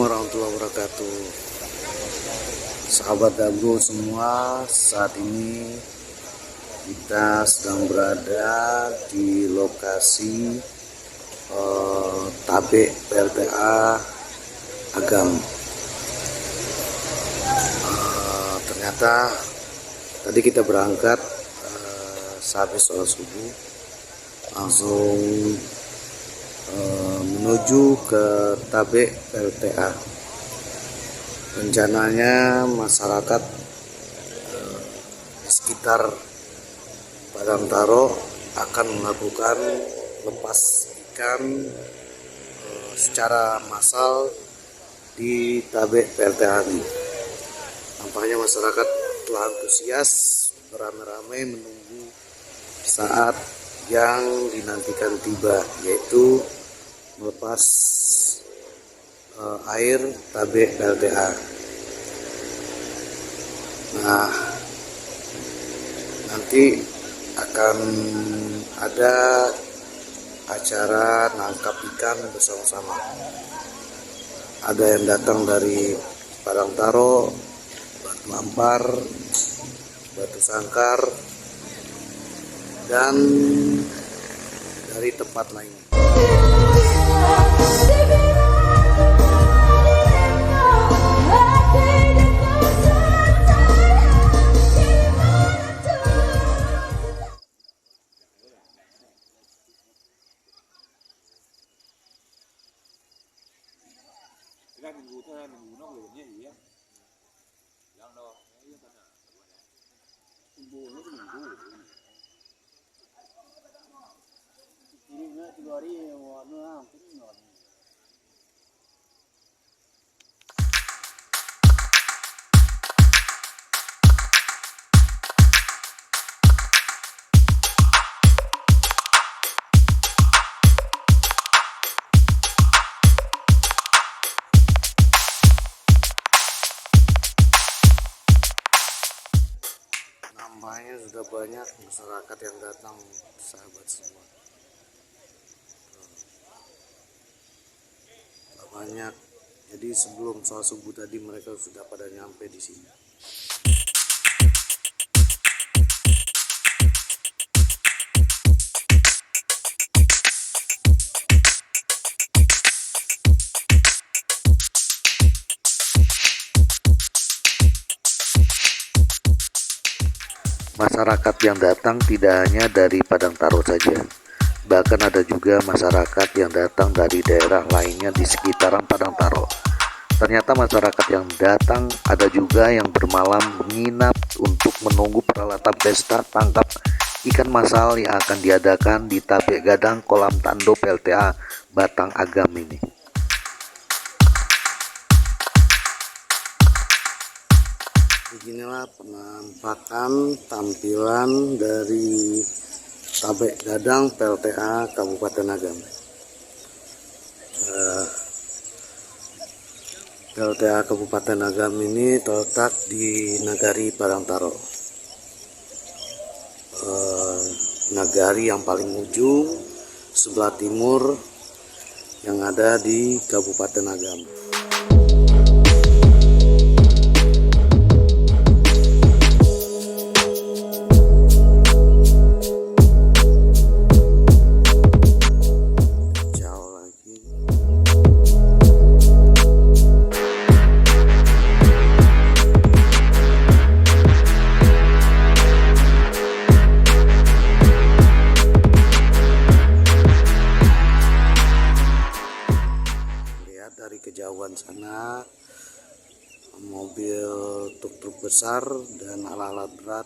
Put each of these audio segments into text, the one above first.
Assalamualaikum warahmatullahi wabarakatuh. Sahabat Dabro semua, saat ini kita sedang berada di lokasi Tabe PLTA Agam. Ternyata tadi kita berangkat sehabis sholat subuh langsung menuju ke Tabe PLTA. Rencananya masyarakat di sekitar Padang Taro akan melakukan lepas ikan secara massal di Tabe PLTA ini. Nampaknya masyarakat telah antusias beramai-ramai menunggu saat yang dinantikan tiba, yaitu melepas air Tabe PLTA. Nah, nanti akan ada acara nangkap ikan bersama-sama. Ada yang datang dari Padang Taro, Batu Ampar, Batu Sangkar, dan dari tempat lainnya. Nampaknya sudah banyak masyarakat yang datang, sahabat semua. Banyak. Jadi sebelum sholat subuh tadi mereka sudah pada nyampe di sini. Masyarakat yang datang tidak hanya dari Padang Taro saja, bahkan ada juga masyarakat yang datang dari daerah lainnya di sekitaran Padang Taro. Ternyata masyarakat yang datang ada juga yang bermalam menginap untuk menunggu peralatan pesta tangkap ikan massal yang akan diadakan di Tabe Gadang Kolam Tando PLTA Batang Agam ini. Beginilah penampakan tampilan dari Tabe Gadang PLTA Kabupaten Agam. PLTA Kabupaten Agam ini terletak di Nagari Padang Taro, nagari yang paling ujung sebelah timur yang ada di Kabupaten Agam. Dari kejauhan sana mobil truk-truk besar dan alat-alat berat.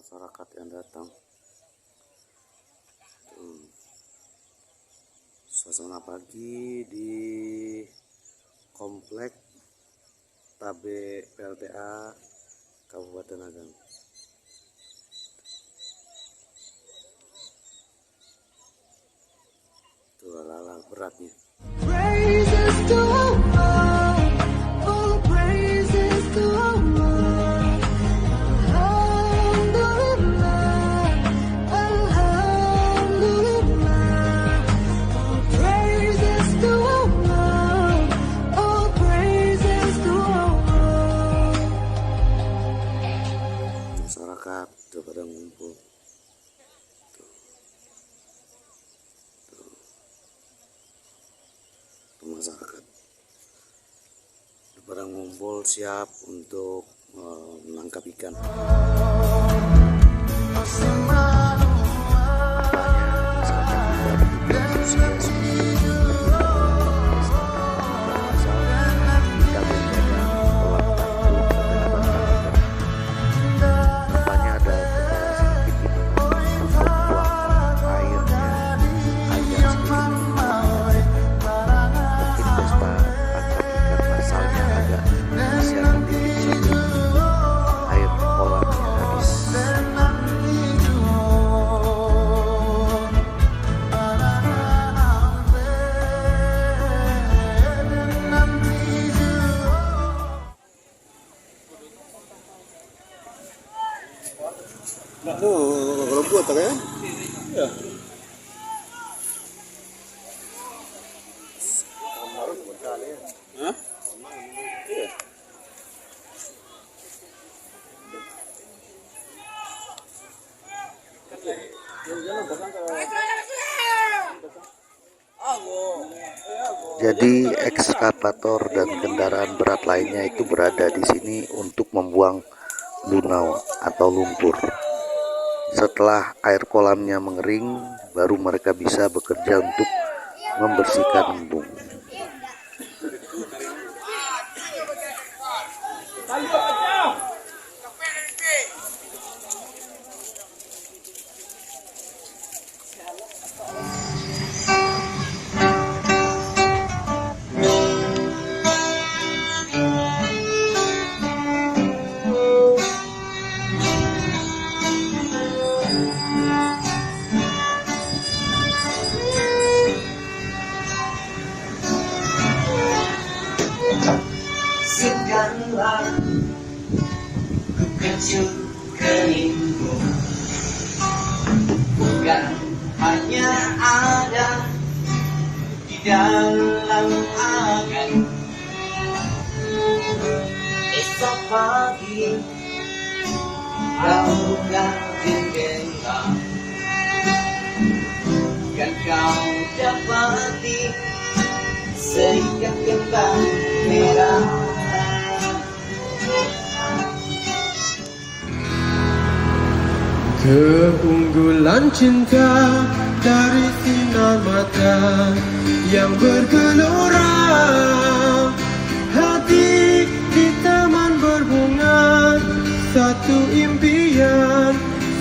Masyarakat yang datang, suasana pagi di komplek Tabe PLTA Kabupaten Agam. Tuh lala beratnya. Praises to Allah, all praises to Allah. Alhamdulillah, Alhamdulillah. All praises to Allah, all praises to Allah. Masyarakat tuh pada ngumpul. Masyarakat pada ngumpul siap untuk menangkap ikan. Rebut ya? Ya. Hah? Iya. Jadi ekskavator dan kendaraan berat lainnya itu berada di sini untuk membuang lunau atau lumpur. Setelah air kolamnya mengering, baru mereka bisa bekerja untuk membersihkan embung. Sekarang ku kecil keningmu, bukan hanya ada di dalam angan. Esok pagi kau jendela, kan kau dapati seikat kembang merah. Keunggulan cinta dari sinar mata yang bergelora, hati di taman berbunga, satu impian,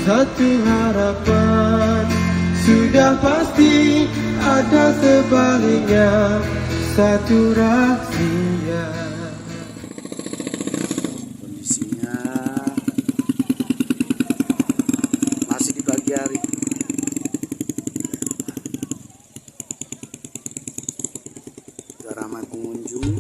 satu harapan. Sudah pasti ada sebaliknya, satu rahasia. Kondisinya masih di pagi hari. Sudah ramai pengunjung.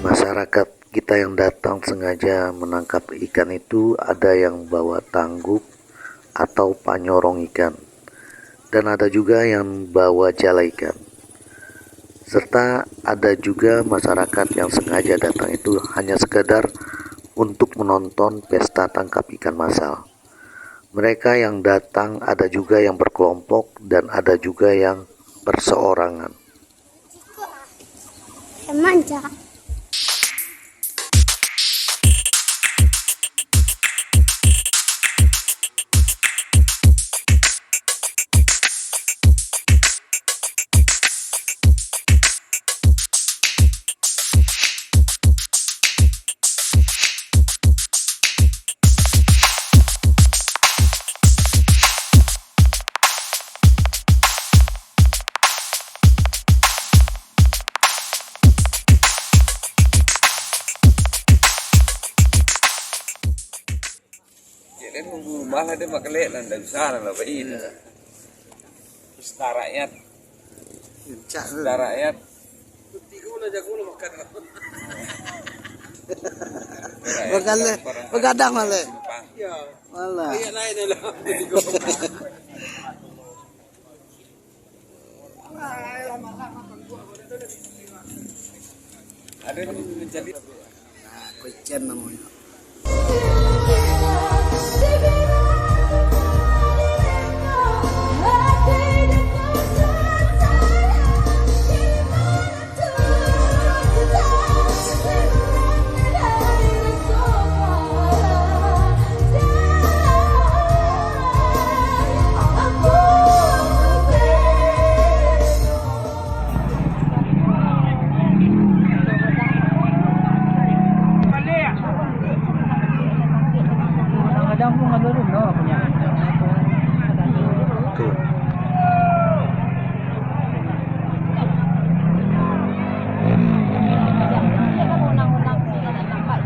Masyarakat kita yang datang sengaja menangkap ikan itu ada yang bawa tangguk atau panyorong ikan, dan ada juga yang bawa jala ikan, serta ada juga masyarakat yang sengaja datang itu hanya sekedar untuk menonton pesta tangkap ikan massal. Mereka yang datang ada juga yang berkelompok dan ada juga yang perseorangan. manja. Jadi nunggu malah dia makelek lah, nggak bisa lah Pak ini. Pesta rakyat, pesta rakyat. Begadang malah. Malah. Ada yang menjadi Kucing namanya.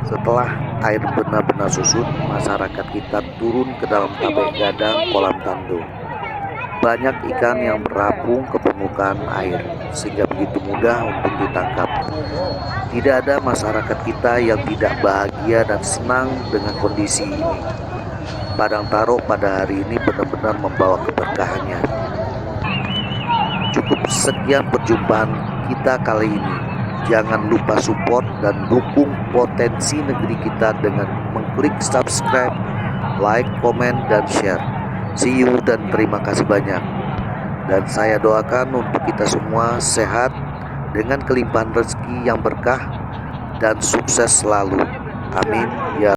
Setelah air benar-benar susut, masyarakat kita turun ke dalam tabek gadang kolam tandung. Banyak ikan yang berapung ke permukaan air, sehingga begitu mudah untuk ditangkap. Tidak ada masyarakat kita yang tidak bahagia dan senang dengan kondisi ini. Padang Taro pada hari ini benar-benar membawa keberkahannya. Cukup sekian perjumpaan kita kali ini. Jangan lupa support dan dukung potensi negeri kita dengan mengklik subscribe, like, komen, dan share. See you dan terima kasih banyak. Dan saya doakan untuk kita semua sehat dengan kelimpahan rezeki yang berkah dan sukses selalu. Amin ya.